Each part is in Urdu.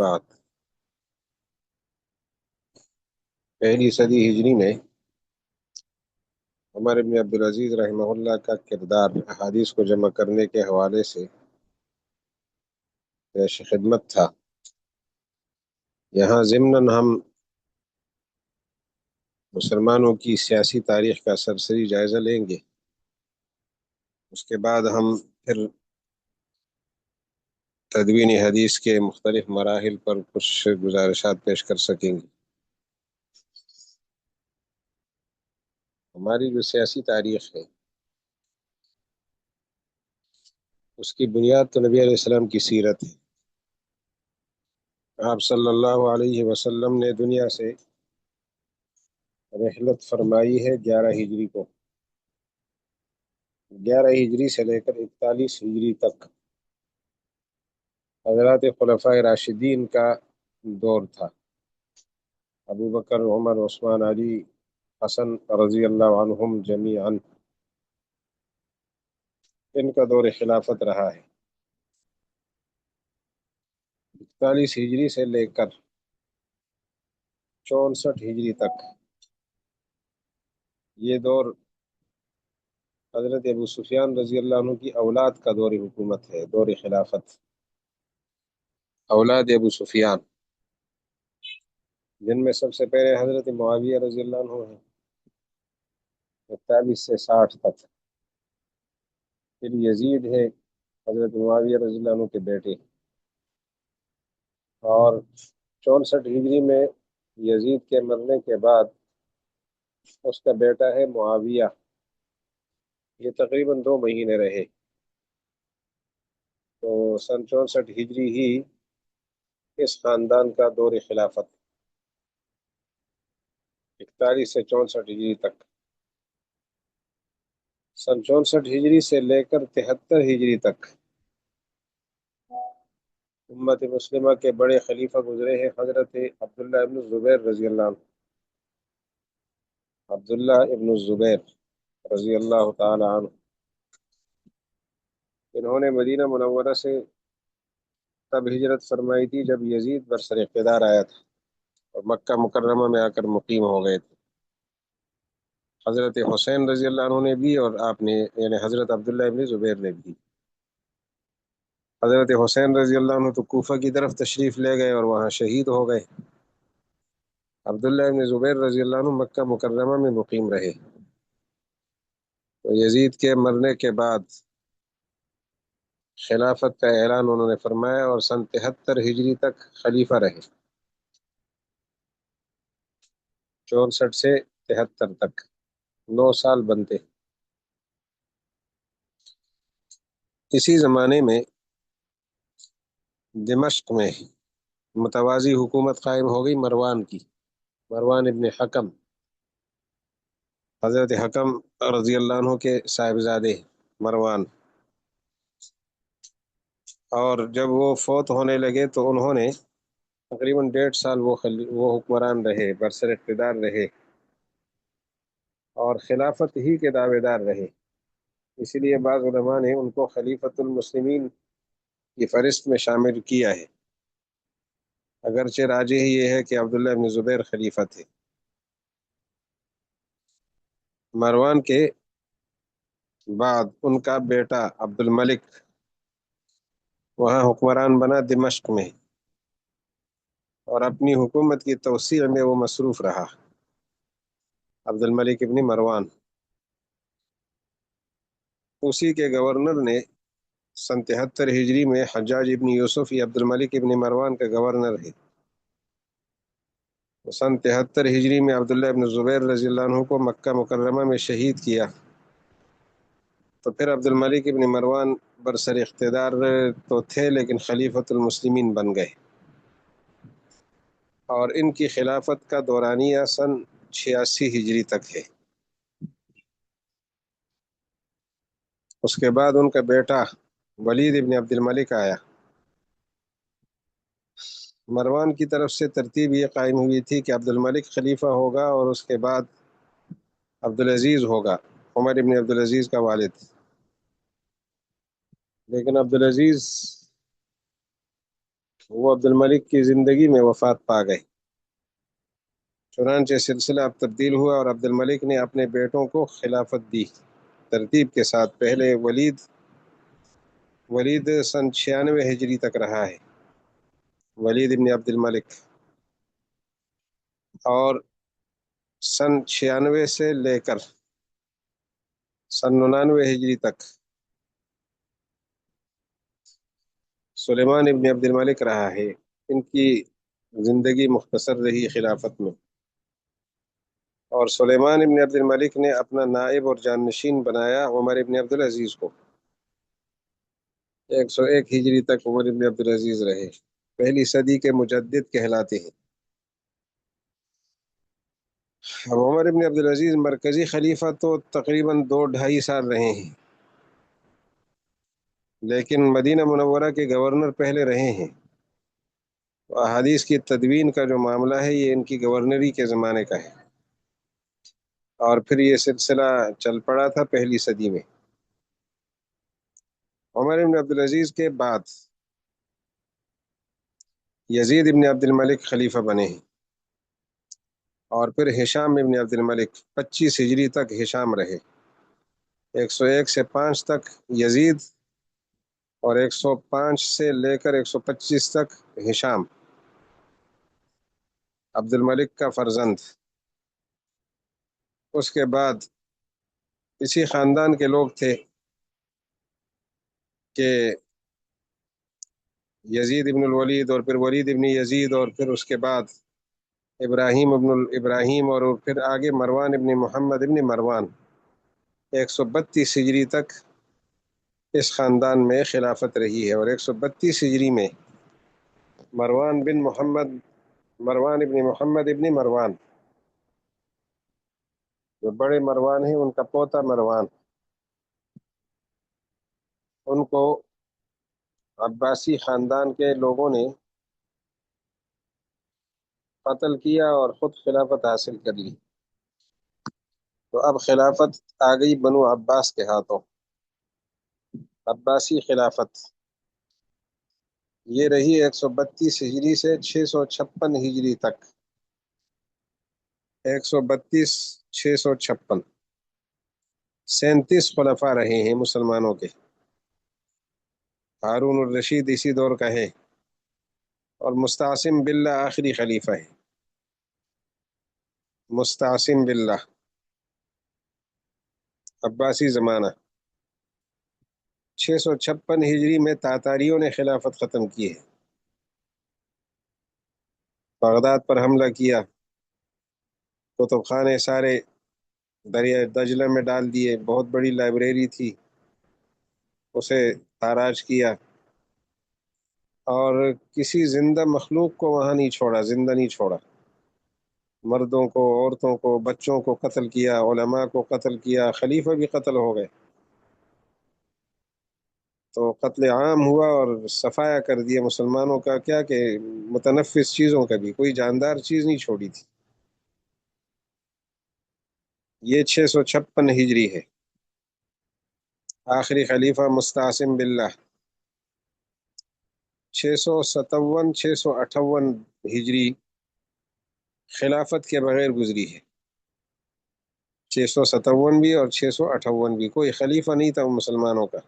بعد پہلی صدی ہجری میں عمر ابن عبدالعزیز رحمہ اللہ کا کردار احادیث کو جمع کرنے کے حوالے سے پیش خدمت تھا۔ یہاں ضمناً ہم مسلمانوں کی سیاسی تاریخ کا سرسری جائزہ لیں گے، اس کے بعد ہم پھر تدوین حدیث کے مختلف مراحل پر کچھ گزارشات پیش کر سکیں گے۔ ہماری جو سیاسی تاریخ ہے اس کی بنیاد تو نبی علیہ السلام کی سیرت ہے۔ آپ صلی اللہ علیہ وسلم نے دنیا سے رحلت فرمائی ہے 11 ہجری کو۔ 11 ہجری سے لے کر 41 ہجری تک حضرات خلفائے راشدین کا دور تھا۔ ابو بکر، عمر، عثمان، علی، حسن رضی اللہ عنہم جمیعاً، ان کا دور خلافت رہا ہے۔ 41 ہجری سے لے کر 64 ہجری تک یہ دور حضرت ابو سفیان رضی اللہ عنہ کی اولاد کا دور حکومت ہے، دور خلافت۔ اولاد ابو سفیان، جن میں سب سے پہلے حضرت معاویہ رضی اللہ عنہ ہیں 41 سے 60 تک، پھر یزید ہے حضرت معاویہ رضی اللہ عنہ کے بیٹے، اور 64 ہجری میں یزید کے مرنے کے بعد اس کا بیٹا ہے معاویہ۔ یہ تقریباً 2 مہینے رہے، تو سن 64 ہجری ہی اس خاندان کا دور خلافت، 41 سے 64 ہجری تک۔ سن 64 ہجری سے لے کر 73 ہجری تک امت مسلمہ کے بڑے خلیفہ گزرے ہیں، حضرت عبداللہ ابن الزبیر رضی اللہ عنہ۔ عبداللہ ابن الزبیر رضی اللہ تعالی عنہ، انہوں نے مدینہ منورہ سے تب ہجرت فرمائی تھی جب یزید برسر اقتدار آیا تھا اور مکہ مکرمہ میں آ کر مقیم ہو گئے تھے۔ حضرت حسین رضی اللہ عنہ نے بھی اور آپ نے یعنی حضرت عبداللہ ابن زبیر نے بھی۔ حضرت حسین رضی اللہ عنہ تو کوفہ کی طرف تشریف لے گئے اور وہاں شہید ہو گئے۔ عبداللہ ابن زبیر رضی اللہ عنہ مکہ مکرمہ میں مقیم رہے، تو یزید کے مرنے کے بعد خلافت کا اعلان انہوں نے فرمایا اور سن 73 ہجری تک خلیفہ رہے، 64 سے 73 تک 9 سال بنتے۔ اسی زمانے میں دمشق میں متوازی حکومت قائم ہو گئی مروان کی، مروان ابن حکم، حضرت حکم رضی اللہ عنہ کے صاحبزادے مروان۔ اور جب وہ فوت ہونے لگے تو انہوں نے تقریباً 1.5 سال وہ حکمران رہے، برسر اقتدار رہے اور خلافت ہی کے دعوے دار رہے۔ اسی لیے بعض علماء نے ان کو خلیفۃ المسلمین کی فہرست میں شامل کیا ہے، اگرچہ راجح یہ ہے کہ عبداللہ ابن زبیر خلیفہ تھے۔ مروان کے بعد ان کا بیٹا عبد الملک وہاں حکمران بنا دمشق میں، اور اپنی حکومت کی توسیع میں وہ مصروف رہا، عبد الملک ابن مروان۔ اسی کے گورنر نے سن 73 ہجری میں حجاج ابن یوسف یا عبد الملک ابن مروان کا گورنر ہے۔ سن 73 ہجری میں عبداللہ ابن زبیر رضی اللہ عنہ کو مکہ مکرمہ میں شہید کیا، تو پھر عبد الملک ابن مروان برسر اقتدار تو تھے لیکن خلیفۃ المسلمین بن گئے، اور ان کی خلافت کا دورانیہ سن 86 ہجری تک ہے۔ اس کے بعد ان کا بیٹا ولید ابن عبد الملک آیا۔ مروان کی طرف سے ترتیب یہ قائم ہوئی تھی کہ عبد الملک خلیفہ ہوگا اور اس کے بعد عبدالعزیز ہوگا، عمر ابن عبدالعزیز کا والد، لیکن عبدالعزیز وہ عبد الملک کی زندگی میں وفات پا گئے، چنانچہ سلسلہ اب تبدیل ہوا اور عبد الملک نے اپنے بیٹوں کو خلافت دی ترتیب کے ساتھ۔ پہلے ولید سن 96 ہجری تک رہا ہے، ولید ابن عبد الملک، اور سن 96 سے لے کر سن 99 ہجری تک سلیمان ابن عبد الملک رہا ہے۔ ان کی زندگی مختصر رہی خلافت میں، اور سلیمان ابن عبد الملک نے اپنا نائب اور جانشین بنایا عمر ابن عبد العزیز کو۔ 101 ہجری تک عمر ابن عبد العزیز رہے، پہلی صدی کے مجدد کہلاتے ہیں۔ اب عمر ابن عبد العزیز مرکزی خلیفہ تو تقریباً 2 ڈھائی سال رہے ہیں، لیکن مدینہ منورہ کے گورنر پہلے رہے ہیں۔ احادیث کی تدوین کا جو معاملہ ہے یہ ان کی گورنری کے زمانے کا ہے، اور پھر یہ سلسلہ چل پڑا تھا پہلی صدی میں۔ عمر بن عبد العزیز کے بعد یزید ابن عبد الملک خلیفہ بنے ہیں، اور پھر ہشام ابن عبد الملک 25 ہجری تک ہشام رہے، 101 سے 5 تک یزید، اور 105 سے لے کر 125 تک ہشام عبد الملک کا فرزند۔ اس کے بعد اسی خاندان کے لوگ تھے کہ یزید ابن الولید، اور پھر ولید ابن یزید، اور پھر اس کے بعد ابراہیم، اور پھر آگے مروان ابن محمد ابن مروان، 132 ہجری تک اس خاندان میں خلافت رہی ہے۔ اور 132 ہجری میں مروان ابن محمد ابن مروان، جو بڑے مروان ہیں ان کا پوتا مروان، ان کو عباسی خاندان کے لوگوں نے قتل کیا اور خود خلافت حاصل کر لی۔ تو اب خلافت آ گئی بنو عباس کے ہاتھوں، عباسی خلافت۔ یہ رہی 132 ہجری سے 656 ہجری تک، 132 656، 37 خلفاء رہے ہیں مسلمانوں کے۔ ہارون الرشید اسی دور کا ہے، اور مستعصم باللہ آخری خلیفہ ہے، مستعصم باللہ، عباسی زمانہ۔ 656 ہجری میں تاتاریوں نے خلافت ختم کی ہے، بغداد پر حملہ کیا، کتب خانے سارے دریا دجلہ میں ڈال دیے، بہت بڑی لائبریری تھی اسے تاراج کیا، اور کسی زندہ مخلوق کو وہاں نہیں چھوڑا، زندہ نہیں چھوڑا، مردوں کو، عورتوں کو، بچوں کو قتل کیا، علماء کو قتل کیا، خلیفہ بھی قتل ہو گئے۔ تو قتل عام ہوا اور صفایا کر دیا مسلمانوں کا، کیا کہ متنفس چیزوں کا بھی، کوئی جاندار چیز نہیں چھوڑی تھی۔ یہ 656 ہجری ہے، آخری خلیفہ مستعصم باللہ۔ 657 658 ہجری خلافت کے بغیر گزری ہے، 657 بھی اور 658 بھی، کوئی خلیفہ نہیں تھا مسلمانوں کا۔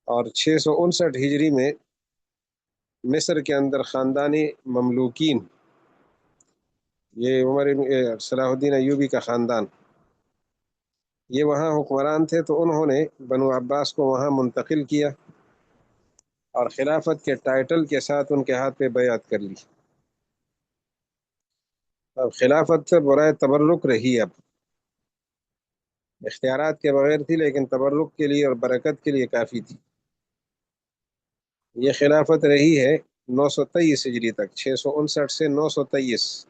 اور 659 ہجری میں مصر کے اندر خاندانی مملوکین، یہ صلاح الدین ایوبی کا خاندان، یہ وہاں حکمران تھے، تو انہوں نے بنو عباس کو وہاں منتقل کیا، اور خلافت کے ٹائٹل کے ساتھ ان کے ہاتھ پہ بیعت کر لی۔ اب خلافت سے برائے تبرک رہی، اب اختیارات کے بغیر تھی، لیکن تبرک کے لیے اور برکت کے لیے کافی تھی۔ یہ خلافت رہی ہے 923 ہجری تک، 659 سے 923،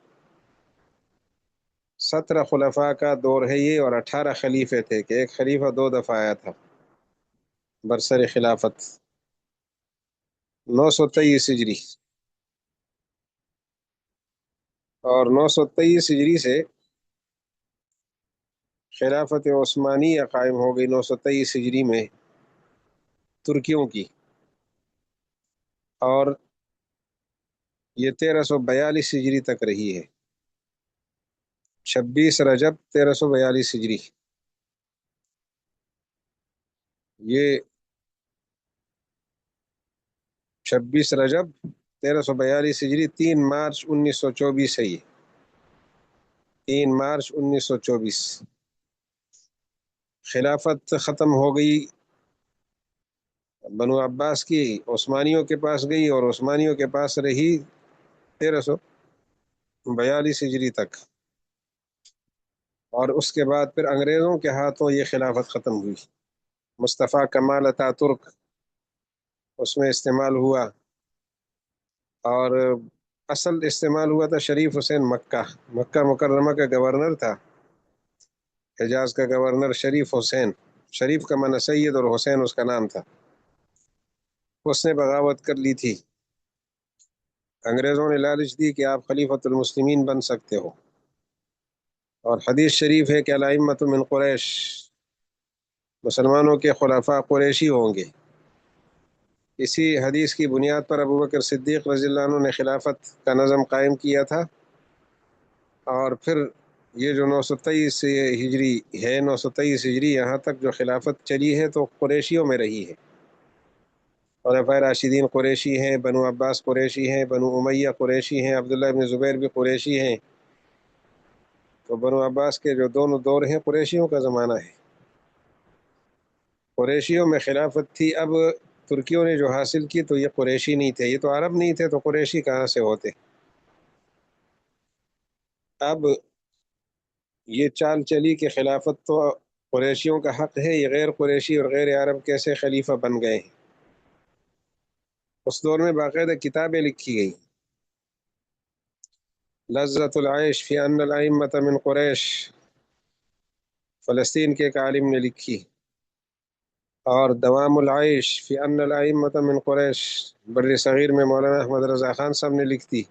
17 خلفاء کا دور ہے یہ، اور 18 خلیفے تھے، کہ ایک خلیفہ 2 دفعہ آیا تھا برسر خلافت۔ 923 ہجری، اور 923 ہجری سے خلافت عثمانیہ قائم ہو گئی 923 ہجری میں ترکیوں کی، اور یہ 1342 ہجری تک رہی ہے، 26 رجب 1342 ہجری. یہ 26 رجب 1342 ہجری، 3 مارچ 1924 ہے. یہ 3 مارچ 1924 خلافت ختم ہو گئی بنو عباس کی، عثمانیوں کے پاس گئی اور عثمانیوں کے پاس رہی 1342 ہجری تک. اور اس کے بعد پھر انگریزوں کے ہاتھوں یہ خلافت ختم ہوئی. مصطفیٰ کمال اتا ترک اس میں استعمال ہوا، اور اصل استعمال ہوا تھا شریف حسین مکہ. مکہ مکرمہ کا گورنر تھا، حجاز کا گورنر شریف حسین. شریف کا معنی سید اور حسین اس کا نام تھا. اس نے بغاوت کر لی تھی. انگریزوں نے لالچ دی کہ آپ خلیفۃ المسلمین بن سکتے ہو، اور حدیث شریف ہے کہ الائمۃ من قریش، مسلمانوں کے خلفاء قریشی ہوں گے. اسی حدیث کی بنیاد پر ابو بکر صدیق رضی اللہ عنہ نے خلافت کا نظم قائم کیا تھا. اور پھر یہ جو 923 ہجری ہے، 923 ہجری یہاں تک جو خلافت چلی ہے تو قریشیوں میں رہی ہے. خلفائے راشدین قریشی ہیں، بنو عباس قریشی ہیں، بنو امیہ قریشی ہیں، عبداللہ بن زبیر بھی قریشی ہیں. تو بنو عباس کے جو دونوں دور ہیں قریشیوں کا زمانہ ہے. قریشیوں میں خلافت تھی. اب ترکیوں نے جو حاصل کی تو یہ قریشی نہیں تھے، یہ تو عرب نہیں تھے، تو قریشی کہاں سے ہوتے. اب یہ چال چلی کہ خلافت تو قریشیوں کا حق ہے، یہ غیر قریشی اور غیر عرب کیسے خلیفہ بن گئے ہیں. اس دور میں باقاعدہ کتابیں لکھی گئی. لذت العیش فی ان الائمۃ من قریش، فلسطین کے ایک عالم نے لکھی. اور دوام العیش فی ان الائمۃ من قریش، بر صغیر میں مولانا احمد رضا خان صاحب نے لکھ دی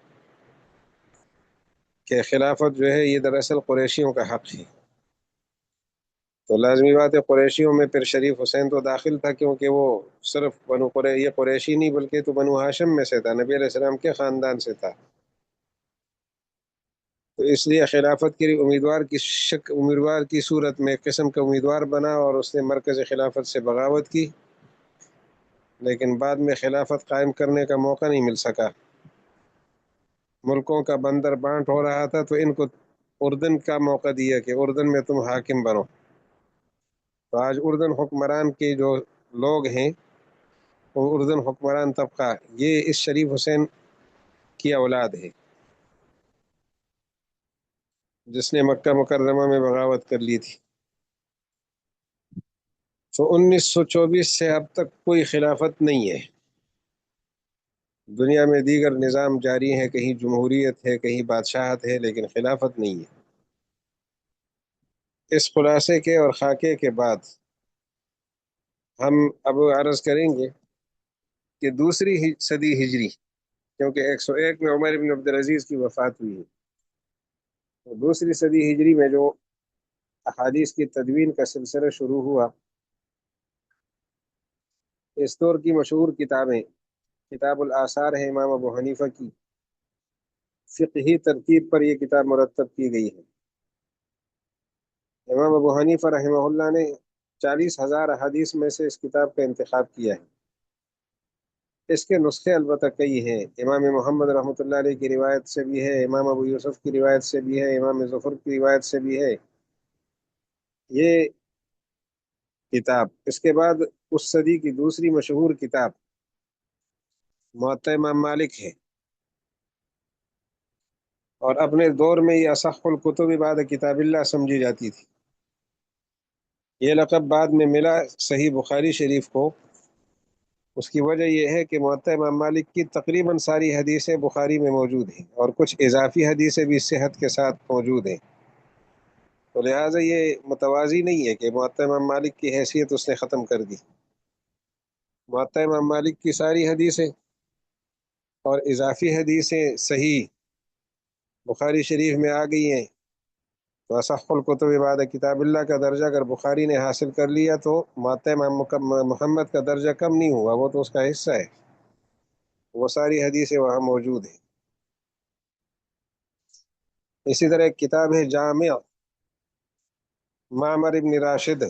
کہ خلافت جو ہے یہ دراصل قریشیوں کا حق ہے. تو لازمی بات ہے قریشیوں میں پھر شریف حسین تو داخل تھا، کیونکہ وہ صرف یہ قریشی نہیں بلکہ تو بنو ہاشم میں سے تھا، نبی علیہ السلام کے خاندان سے تھا. تو اس لیے خلافت کے لیے امیدوار کی صورت میں ایک قسم کا امیدوار بنا، اور اس نے مرکز خلافت سے بغاوت کی. لیکن بعد میں خلافت قائم کرنے کا موقع نہیں مل سکا. ملکوں کا بندر بانٹ ہو رہا تھا تو ان کو اردن کا موقع دیا کہ اردن میں تم حاکم بنو. تو آج اردن حکمران کے جو لوگ ہیں، وہ اردن حکمران طبقہ، یہ اس شریف حسین کی اولاد ہے جس نے مکہ مکرمہ میں بغاوت کر لی تھی. تو 1924 سے اب تک کوئی خلافت نہیں ہے. دنیا میں دیگر نظام جاری ہیں، کہیں جمہوریت ہے، کہیں بادشاہت ہے، لیکن خلافت نہیں ہے. اس خلاصے کے اور خاکے کے بعد ہم اب عرض کریں گے کہ دوسری صدی ہجری، کیونکہ 101 میں عمر بن عبدالعزیز کی وفات ہوئی ہے، تو دوسری صدی ہجری میں جو احادیث کی تدوین کا سلسلہ شروع ہوا، اس دور کی مشہور کتابیں کتاب الآثار ہے امام ابو حنیفہ کی. فقہی ترتیب پر یہ کتاب مرتب کی گئی ہے. امام ابو حنیفہ رحمہ اللہ نے 40,000 احادیث میں سے اس کتاب کا انتخاب کیا ہے. اس کے نسخے البتہ کئی ہیں. امام محمد رحمۃ اللہ علیہ کی روایت سے بھی ہے، امام ابو یوسف کی روایت سے بھی ہے، امام ظفر کی روایت سے بھی ہے یہ کتاب. اس کے بعد اس صدی کی دوسری مشہور کتاب موطأ امام مالک ہے، اور اپنے دور میں یہ اصح الکتب بعد کتاب اللہ سمجھی جاتی تھی. یہ لقب بعد میں ملا صحیح بخاری شریف کو. اس کی وجہ یہ ہے کہ موطأ امام مالک کی تقریباً ساری حدیثیں بخاری میں موجود ہیں، اور کچھ اضافی حدیثیں بھی صحت کے ساتھ موجود ہیں. تو لہٰذا یہ متوازی نہیں ہے کہ موطأ امام مالک کی حیثیت اس نے ختم کر دی. موطأ امام مالک کی ساری حدیثیں اور اضافی حدیثیں صحیح بخاری شریف میں آ گئی ہیں. تو اصح الکتب بعد کتاب اللہ کا درجہ اگر بخاری نے حاصل کر لیا تو موطأ امام محمد کا درجہ کم نہیں ہوا، وہ تو اس کا حصہ ہے. وہ ساری حدیثیں وہاں موجود ہیں۔ اسی طرح ایک کتاب ہے جامع معمر ابن راشد،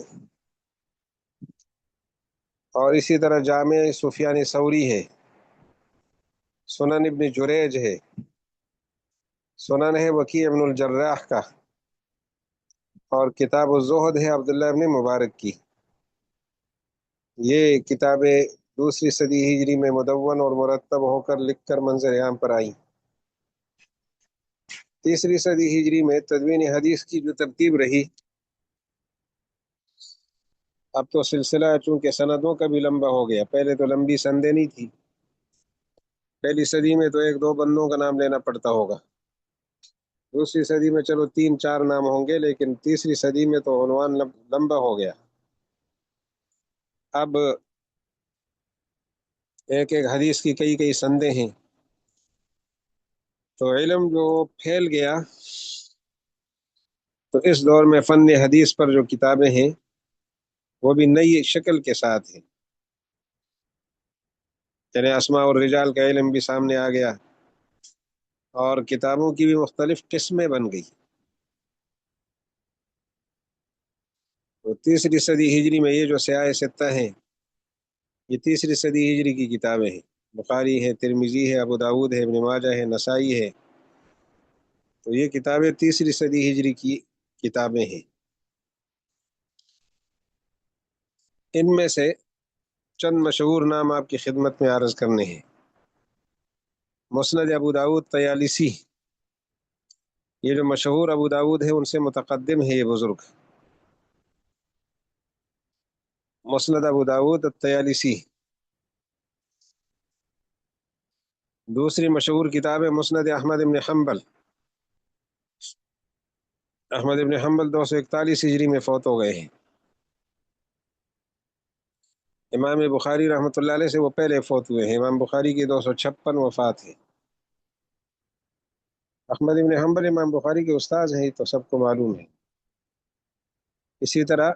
اور اسی طرح جامع سفیان ثوری ہے، سنن ابن جریج ہے، سنن ہے وکیع ابن الجراح کا، اور کتاب الزہد ہے عبداللہ ابن مبارک کی۔ یہ کتابیں دوسری صدی ہجری میں مدون اور مرتب ہو کر لکھ کر منظر عام پر آئیں۔ تیسری صدی ہجری میں تدوین حدیث کی جو ترتیب رہی، اب تو سلسلہ چونکہ سندوں کا بھی لمبا ہو گیا، پہلے تو لمبی سندیں نہیں تھی، پہلی صدی میں تو ایک دو بندوں کا نام لینا پڑتا ہوگا، دوسری صدی میں چلو تین چار نام ہوں گے، لیکن تیسری صدی میں تو عنوان لمبا ہو گیا۔ اب ایک ایک حدیث کی کئی کئی سندیں ہیں، تو علم جو پھیل گیا، تو اس دور میں فن حدیث پر جو کتابیں ہیں وہ بھی نئی شکل کے ساتھ ہیں، یعنی اسماء الرجال کا علم بھی سامنے آ گیا، اور کتابوں کی بھی مختلف قسمیں بن گئی۔ تو تیسری صدی ہجری میں یہ جو سیاہ ستہ ہیں، یہ تیسری صدی ہجری کی کتابیں ہیں، بخاری ہے، ترمذی ہے، ابو داود ہے، ابن ماجہ ہے، نسائی ہے، تو یہ کتابیں تیسری صدی ہجری کی کتابیں ہیں۔ ان میں سے چند مشہور نام آپ کی خدمت میں عرض کرنے ہیں۔ مسند ابو داود طیالسی، یہ جو مشہور ابو داود ہے ان سے متقدم ہے یہ بزرگ، مسند ابو داود طیالسی۔ دوسری مشہور کتاب ہے مسند احمد بن حنبل، احمد بن حنبل 241 ہجری میں فوت ہو گئے ہیں۔ امام بخاری رحمۃ اللہ علیہ سے وہ پہلے فوت ہوئے ہیں، امام بخاری کی 256 وفات ہے۔ احمد بن حنبل امام بخاری کے استاذ ہیں، تو سب کو معلوم ہے۔ اسی طرح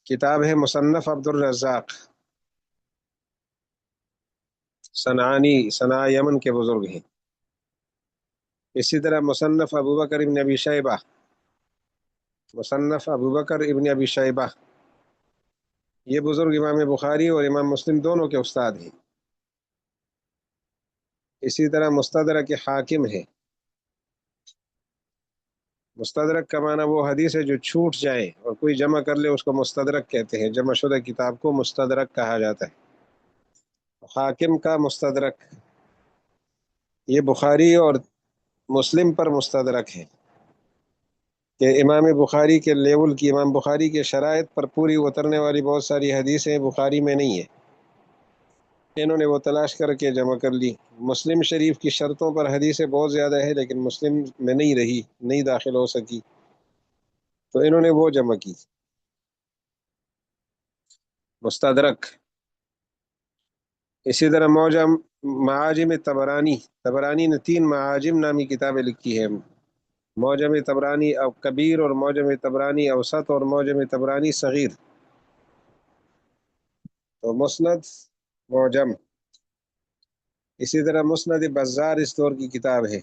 کتاب ہے مصنف عبد الرزاق، صنعاء یمن کے بزرگ ہیں۔ اسی طرح مصنف ابو بکر ابن ابی شیبہ، مصنف ابو بکر ابن ابی شیبہ، یہ بزرگ امام بخاری اور امام مسلم دونوں کے استاد ہیں۔ اسی طرح مستدرک حاکم ہے، مستدرک کا معنی وہ حدیث ہے جو چھوٹ جائے اور کوئی جمع کر لے، اس کو مستدرک کہتے ہیں، جمع شدہ کتاب کو مستدرک کہا جاتا ہے۔ حاکم کا مستدرک، یہ بخاری اور مسلم پر مستدرک ہے، کہ امام بخاری کے لیول کی، امام بخاری کے شرائط پر پوری اترنے والی بہت ساری حدیثیں بخاری میں نہیں ہیں، انہوں نے وہ تلاش کر کے جمع کر لی۔ مسلم شریف کی شرطوں پر حدیثیں بہت زیادہ ہے، لیکن مسلم میں نہیں رہی، نہیں داخل ہو سکی، تو انہوں نے وہ جمع کی، مستدرک۔ اسی طرح معاجم طبرانی، طبرانی نے 3 معاجم نامی کتابیں لکھی ہیں، معجم طبرانی کبیر، اور معجم طبرانی اوسط، اور معجم طبرانی صغیر، تو مسند، معجم۔ اسی طرح مسند بزار اس دور کی کتاب ہے،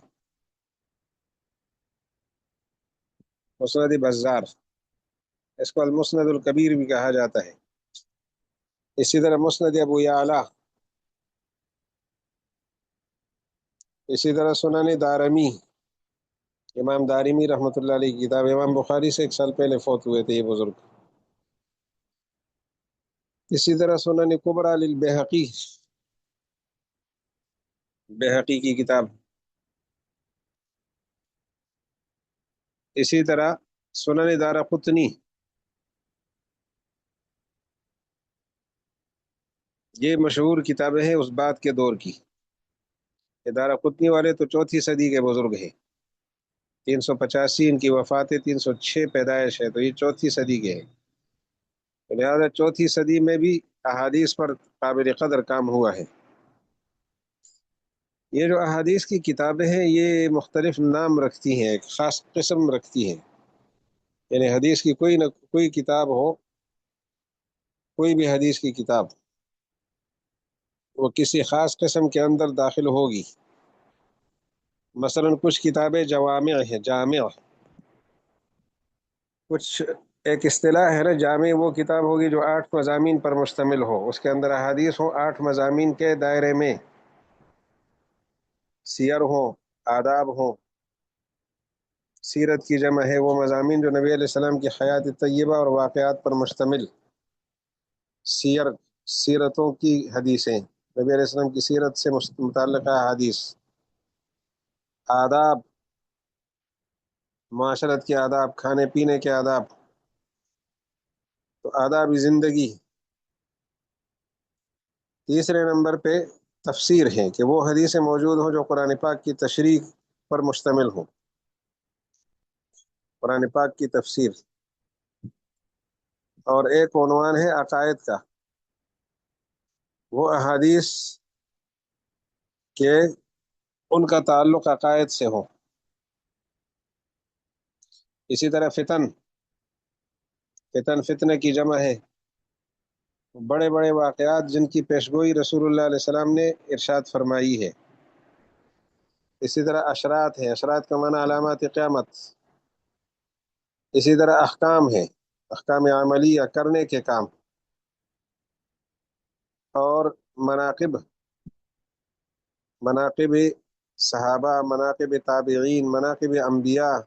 مسند بزار، اس کو المسند الکبیر بھی کہا جاتا ہے۔ اسی طرح مسند ابو یعلا، اسی طرح سنن دارمی، امام دارمی رحمۃ اللہ علیہ کی کتاب، امام بخاری سے 1 سال پہلے فوت ہوئے تھے یہ بزرگ۔ اسی طرح سنن کبریٰ للبیہقی، بیہقی کی کتاب۔ اسی طرح سنن دارقطنی، یہ مشہور کتابیں ہیں اس بات کے دور کی، دارقطنی والے تو 4 صدی کے بزرگ ہیں، 385 ان کی وفات ہے، 306 پیدائش ہے، تو یہ 4 صدی کے ہیں، لہذا 4 صدی میں بھی احادیث پر قابل قدر کام ہوا ہے۔ یہ جو احادیث کی کتابیں ہیں یہ مختلف نام رکھتی ہیں، ایک خاص قسم رکھتی ہیں، یعنی حدیث کی کوئی نہ کوئی کتاب ہو، کوئی بھی حدیث کی کتاب، وہ کسی خاص قسم کے اندر داخل ہوگی. مثلا کچھ کتابیں جوامع ہیں، جامع. کچھ ایک اصطلاح ہے نا، جامع وہ کتاب ہوگی جو 8 مضامین پر مشتمل ہو، اس کے اندر احادیث ہو 8 مضامین کے دائرے میں، سیر ہوں، آداب ہوں. سیرت کی جمع ہے وہ مضامین جو نبی علیہ السلام کی حیات طیبہ اور واقعات پر مشتمل. سیر، سیرتوں کی حدیثیں، نبی علیہ السلام کی سیرت سے متعلقہ حدیث. آداب، معاشرت کے آداب، کھانے پینے کے آداب، تو آداب زندگی. تیسرے نمبر پہ تفسیر ہے کہ وہ حدیثیں موجود ہوں جو قرآن پاک کی تشریح پر مشتمل ہوں، قرآن پاک کی تفسیر. اور ایک عنوان ہے عقائد کا، وہ احادیث کے ان کا تعلق عقائد سے ہو. اسی طرح فتن، فتنہ کی جمع ہے، بڑے بڑے واقعات جن کی پیشگوئی رسول اللہ علیہ السلام نے ارشاد فرمائی ہے. اسی طرح اشرات ہے، اشرات کا معنی علامات قیامت. اسی طرح احکام ہے، احکام عملیہ، کرنے کے کام. اور مناقب، مناقب صحابہ، مناقب تابعین، مناقب انبیاء،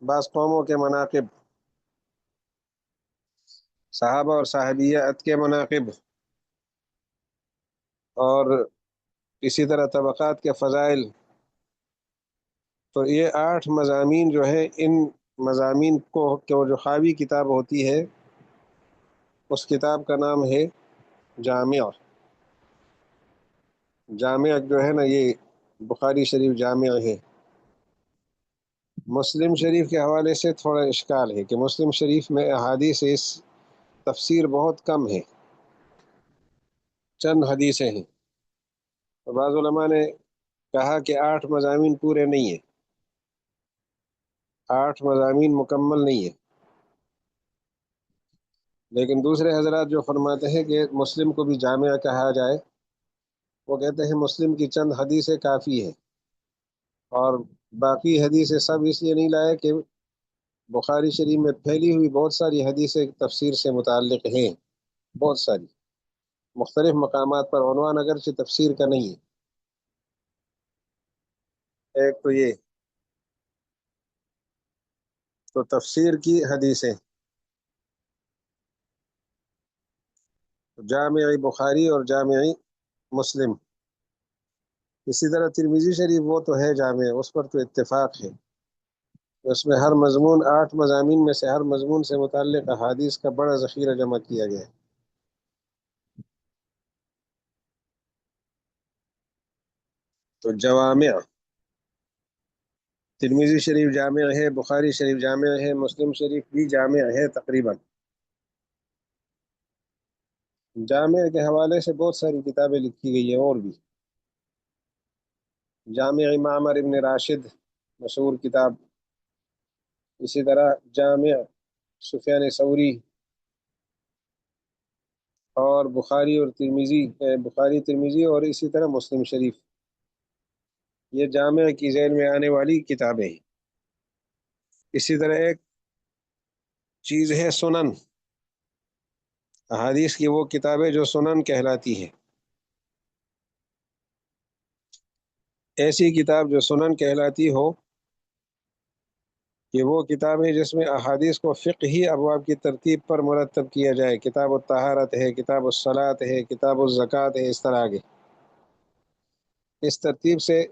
بعض قوموں کے مناقب، صحابہ اور صحابیات کے مناقب. اور اسی طرح طبقات کے فضائل. تو یہ 8 مضامین جو ہیں، ان مضامین کو جو حاوی کتاب ہوتی ہے، اس کتاب کا نام ہے جامع. جامع جو ہے نا، یہ بخاری شریف جامع ہے. مسلم شریف کے حوالے سے تھوڑا اشکال ہے کہ مسلم شریف میں احادیث اس تفسیر بہت کم ہے، چند حدیثیں ہیں. بعض علماء نے کہا کہ 8 مضامین پورے نہیں ہیں، 8 مضامین مکمل نہیں ہیں. لیکن دوسرے حضرات جو فرماتے ہیں کہ مسلم کو بھی جامع کہا جائے، وہ کہتے ہیں مسلم کی چند حدیثیں کافی ہیں، اور باقی حدیثیں سب اس لیے نہیں لائے کہ بخاری شریف میں پھیلی ہوئی بہت ساری حدیثیں تفسیر سے متعلق ہیں، بہت ساری مختلف مقامات پر. عنوان اگرچہ تفسیر کا نہیں ہے. ایک تو یہ تو تفسیر کی حدیثیں، جامع بخاری اور جامع مسلم. اسی طرح ترمذی شریف وہ تو ہے جامع، اس پر تو اتفاق ہے. اس میں ہر مضمون، 8 مضامین میں سے ہر مضمون سے متعلق احادیث کا بڑا ذخیرہ جمع کیا گیا ہے. تو جوامع، ترمذی شریف جامع ہے، بخاری شریف جامع ہے، مسلم شریف بھی جامع ہے تقریباً. جامع کے حوالے سے بہت ساری کتابیں لکھی گئی ہیں اور بھی. جامع معمر ابن راشد مشہور کتاب. اسی طرح جامع سفیان ثوری، اور بخاری اور ترمذی، بخاری ترمذی اور اسی طرح مسلم شریف، یہ جامع کی ذیل میں آنے والی کتابیں ہیں. اسی طرح ایک چیز ہے سنن، احادیث کی وہ کتابیں جو سنن کہلاتی ہیں. ایسی کتاب جو سنن کہلاتی ہو کہ وہ کتابیں جس میں احادیث کو فقہی ابواب کی ترتیب پر مرتب کیا جائے. کتاب الطہارت ہے، کتاب الصلاۃ ہے، کتاب الزکوٰۃ ہے، اس طرح آگے اس ترتیب سے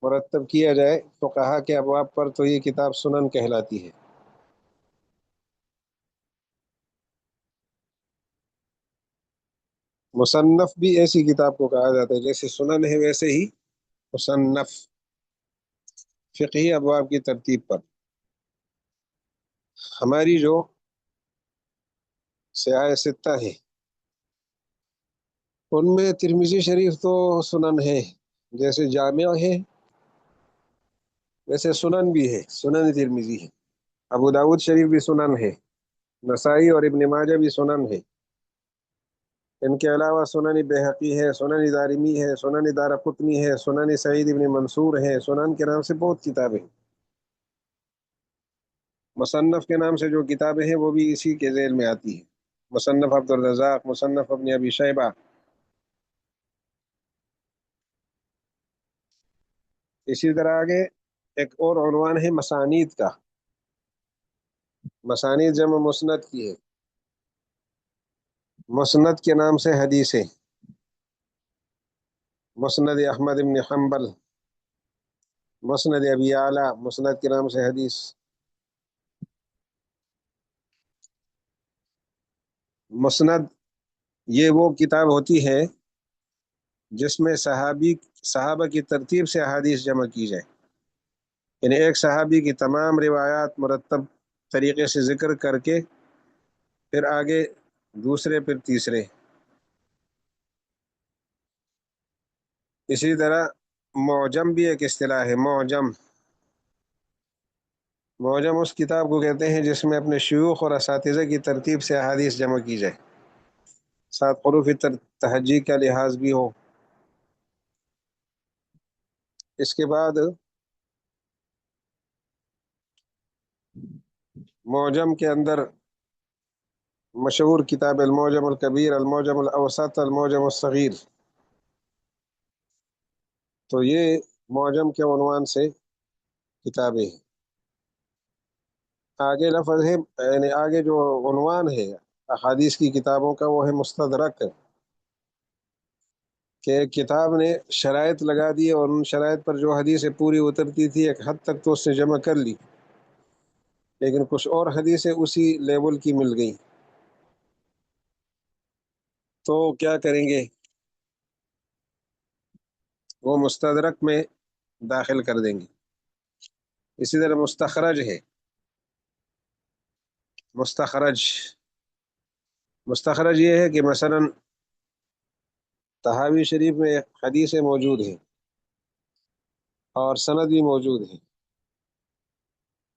مرتب کیا جائے تو کہا کہ ابواب پر، تو یہ کتاب سنن کہلاتی ہے. مصنف بھی ایسی کتاب کو کہا جاتا ہے، جیسے سنن ہے ویسے ہی مصنف، فقہی ابواب کی ترتیب پر. ہماری جو سیاہ ستہ ہے، ان میں ترمذی شریف تو سنن ہے، جیسے جامع ہے ویسے سنن بھی ہے، سنن ترمذی ہے. ابو داود شریف بھی سنن ہے، نسائی اور ابن ماجہ بھی سنن ہے. ان کے علاوہ سنن بہقی ہے، سنن دارمی ہے، سنن دارقطنی ہے، سنن سعید ابن منصور ہے، سنن کے نام سے بہت کتابیں ہیں۔ مصنف کے نام سے جو کتابیں ہیں وہ بھی اسی کے ذیل میں آتی ہیں، مصنف عبد الرزاق، مصنف ابن ابی شیبہ۔ اسی طرح آگے ایک اور عنوان ہے مسانید کا۔ مسانید جمع مسند کی ہے، مسند کے نام سے حدیثیں، مسند احمد بن حنبل، مسند ابی اعلیٰ، مسند کے نام سے حدیث۔ مسند یہ وہ کتاب ہوتی ہے جس میں صحابہ کی ترتیب سے احادیث جمع کی جائے، یعنی ایک صحابی کی تمام روایات مرتب طریقے سے ذکر کر کے پھر آگے دوسرے پھر تیسرے۔ اسی طرح معجم بھی ایک اصطلاح ہے، معجم۔ معجم اس کتاب کو کہتے ہیں جس میں اپنے شیوخ اور اساتذہ کی ترتیب سے احادیث جمع کی جائے، ساتھ حروف تہجی کا لحاظ بھی ہو۔ اس کے بعد معجم کے اندر مشہور کتاب المعجم الکبیر، المعجم الاوسط، المعجم الصغیر، تو یہ معجم کے عنوان سے کتابیں ہیں۔ آگے لفظ ہے، یعنی آگے جو عنوان ہے احادیث کی کتابوں کا وہ ہے مستدرک، کہ ایک کتاب نے شرائط لگا دی اور ان شرائط پر جو حدیثیں پوری اترتی تھی ایک حد تک تو اس سے جمع کر لی، لیکن کچھ اور حدیثیں اسی لیول کی مل گئی، تو کیا کریں گے؟ وہ مستدرک میں داخل کر دیں گے۔ اسی طرح مستخرج ہے، مستخرج مستخرج یہ ہے کہ مثلا تحاوی شریف میں حدیثیں موجود ہیں اور سند بھی موجود ہے،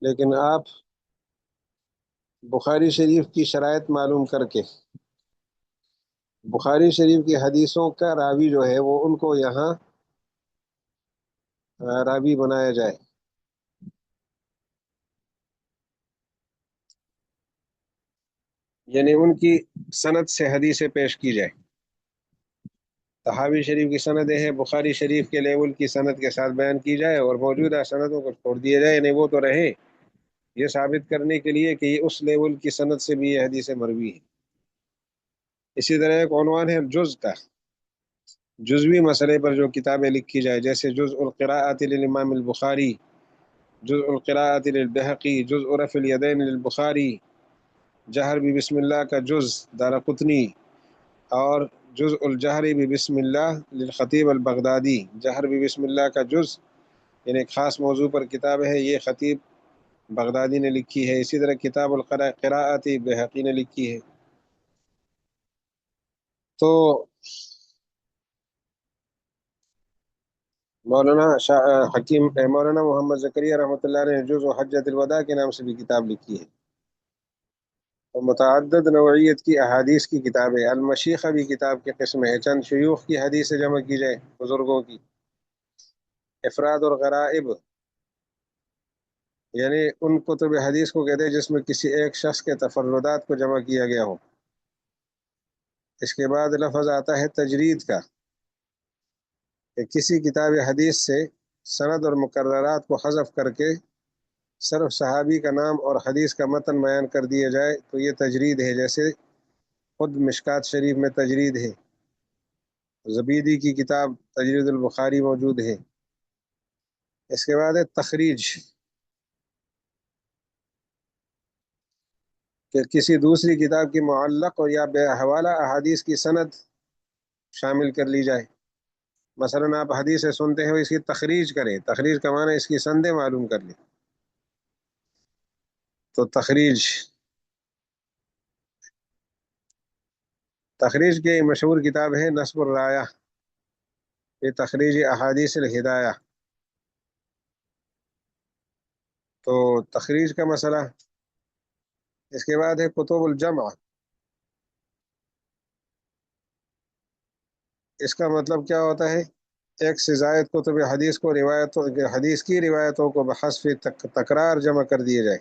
لیکن آپ بخاری شریف کی شرائط معلوم کر کے بخاری شریف کی حدیثوں کا راوی جو ہے وہ ان کو یہاں راوی بنایا جائے، یعنی ان کی سند سے حدیثیں پیش کی جائے۔ تحاوی شریف کی سندیں ہیں، بخاری شریف کے لیول کی سند کے ساتھ بیان کی جائے اور موجودہ سندوں کو چھوڑ دیا جائے، یعنی وہ تو رہے، یہ ثابت کرنے کے لیے کہ یہ اس لیول کی سند سے بھی یہ حدیث مروی ہے۔ اسی طرح ایک عنوان ہے جز کا، جزوی مسئلے پر جو کتابیں لکھی جائے، جیسے جز القراءۃ للامام البخاری، جز القراءۃ للبہقی، جز رفع الیدین للبخاری، جہر بسم اللہ کا جز دارقطنی، اور جز الجہر بسم اللہ للخطیب البغدادی، جہر بسم اللہ کا جز یعنی ایک خاص موضوع پر کتاب ہے، یہ خطیب بغدادی نے لکھی ہے۔ اسی طرح کتاب القراءۃ بہقی نے لکھی ہے۔ تو مولانا محمد زکریا رحمۃ اللہ نے جز و حجۃ الوداع کے نام سے بھی کتاب لکھی ہے، اور متعدد نوعیت کی احادیث کی کتابیں، المشیخہ بھی کتاب کی قسم ہے، چند شیوخ کی حدیث جمع کی جائے، بزرگوں کی۔ افراد اور غرائب، یعنی ان کتب حدیث کو کہتے ہیں جس میں کسی ایک شخص کے تفردات کو جمع کیا گیا ہو۔ اس کے بعد لفظ آتا ہے تجرید کا، کہ کسی کتاب حدیث سے سند اور مقررات کو حذف کر کے صرف صحابی کا نام اور حدیث کا متن بیان کر دیا جائے تو یہ تجرید ہے، جیسے خود مشکات شریف میں تجرید ہے، زبیدی کی کتاب تجرید البخاری موجود ہے۔ اس کے بعد ہے تخریج، کہ کسی دوسری کتاب کی معلق اور یا بے حوالہ احادیث کی سند شامل کر لی جائے۔ مثلا آپ حدیث سنتے ہیں، اس کی تخریج کریں، تخریج کا معنی اس کی سندیں معلوم کر لیں، تو تخریج کی مشہور کتاب ہے نصب الرایہ، یہ تخریج احادیث الہدایہ۔ تو تخریج کا مسئلہ۔ اس کے بعد ہے کتب الجمع، اس کا مطلب کیا ہوتا ہے؟ ایک سے زائد کتب حدیث کو روایتوں حدیث کی روایتوں کو بحذف تکرار جمع کر دیے جائے،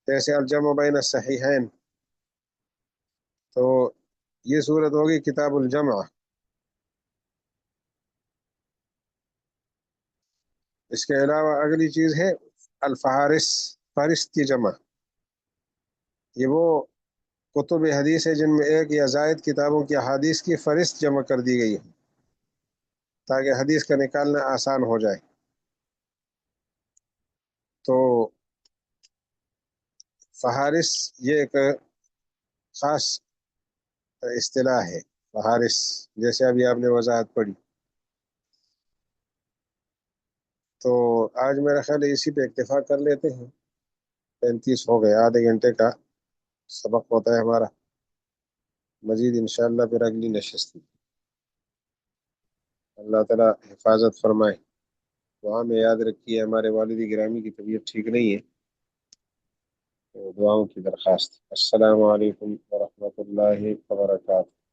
جیسے الجمع بین الصحیحین، تو یہ صورت ہوگی کتاب الجمع۔ اس کے علاوہ اگلی چیز ہے الفہارس، فہرست کی جمع۔ یہ وہ کتب حدیث ہے جن میں ایک یا زائد کتابوں کی احادیث کی فہرست جمع کر دی گئی ہے تاکہ حدیث کا نکالنا آسان ہو جائے۔ تو فہارس یہ ایک خاص اصطلاح ہے، فہارس، جیسے ابھی آپ نے وضاحت پڑھی۔ تو آج میرا خیال ہے اسی پہ اکتفا کر لیتے ہیں، 35 ہو گئے، آدھے گھنٹے کا سبق ہوتا ہے ہمارا، مزید انشاءاللہ پھر اگلی نشست میں۔ اللہ تعالیٰ حفاظت فرمائے۔ دعا میں یاد رکھیے ہمارے والد گرامی کی طبیعت ٹھیک نہیں ہے، تو دعاؤں کی درخواست۔ السلام علیکم ورحمۃ اللہ وبرکاتہ۔